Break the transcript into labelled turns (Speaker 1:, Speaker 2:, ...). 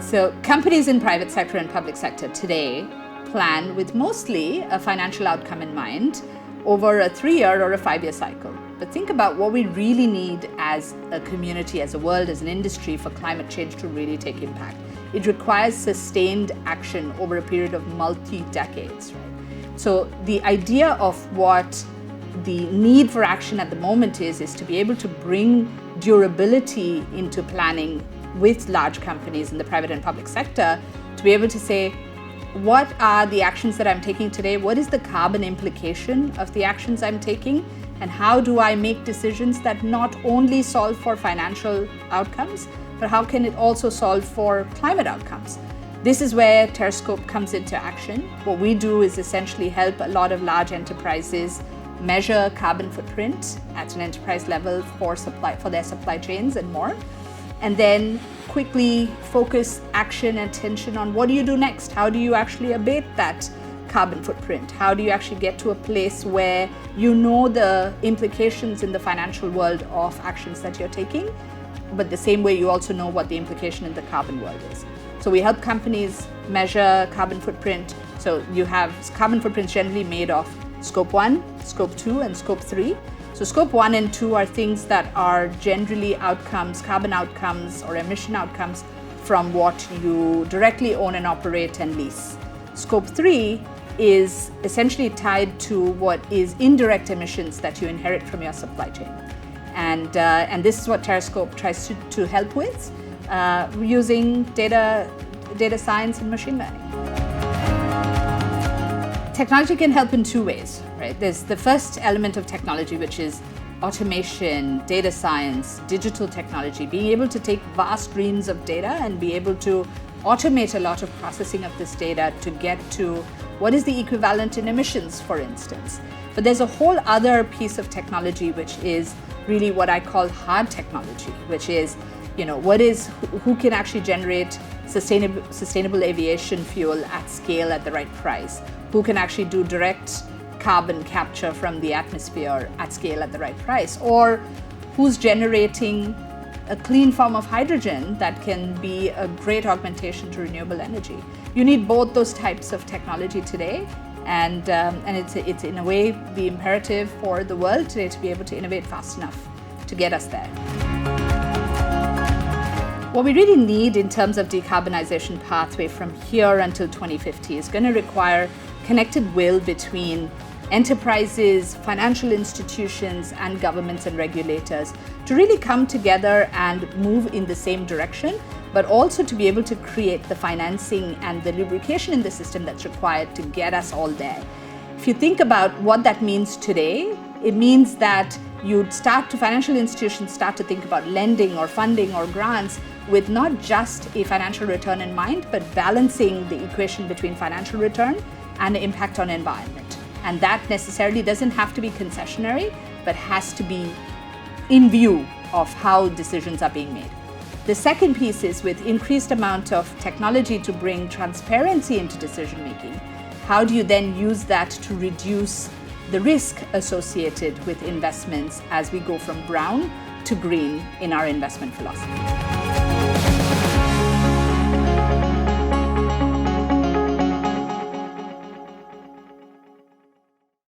Speaker 1: So companies in private sector and public sector today plan with mostly a financial outcome in mind over a 3-year or a 5-year cycle. But think about what we really need as a community, as a world, as an industry for climate change to really take impact. It requires sustained action over a period of multi-decades, right? So the idea of what the need for action at the moment is to be able to bring durability into planning with large companies in the private and public sector, to be able to say, what are the actions that I'm taking today? What is the carbon implication of the actions I'm taking? And how do I make decisions that not only solve for financial outcomes, but how can it also solve for climate outcomes? This is where Terrascope comes into action. What we do is essentially help a lot of large enterprises measure carbon footprint at an enterprise level for their supply chains and more, and then quickly focus action and attention on what do you do next? How do you actually abate that carbon footprint? How do you actually get to a place where you know the implications in the financial world of actions that you're taking, but the same way you also know what the implication in the carbon world is. So we help companies measure carbon footprint. So you have carbon footprints generally made of Scope 1, Scope 2, and Scope 3. So Scope 1 and 2 are things that are generally outcomes, carbon outcomes or emission outcomes from what you directly own and operate and lease. Scope 3 is essentially tied to what is indirect emissions that you inherit from your supply chain. And this is what Terrascope tries to help with using data science and machine learning. Technology can help in 2 ways, right? There's the first element of technology, which is automation, data science, digital technology, being able to take vast streams of data and be able to automate a lot of processing of this data to get to what is the equivalent in emissions, for instance. But there's a whole other piece of technology, which is really what I call hard technology, which is, who can actually generate sustainable aviation fuel at scale at the right price? Who can actually do direct carbon capture from the atmosphere at scale at the right price? Or who's generating a clean form of hydrogen that can be a great augmentation to renewable energy? You need both those types of technology today, and it's in a way the imperative for the world today to be able to innovate fast enough to get us there. What we really need in terms of decarbonization pathway from here until 2050 is going to require connected will between enterprises, financial institutions, and governments and regulators to really come together and move in the same direction, but also to be able to create the financing and the lubrication in the system that's required to get us all there. If you think about what that means today, it means that financial institutions start to think about lending or funding or grants with not just a financial return in mind, but balancing the equation between financial return and the impact on environment. And that necessarily doesn't have to be concessionary, but has to be in view of how decisions are being made. The second piece is with increased amount of technology to bring transparency into decision making. How do you then use that to reduce the risk associated with investments as we go from brown to green in our investment philosophy?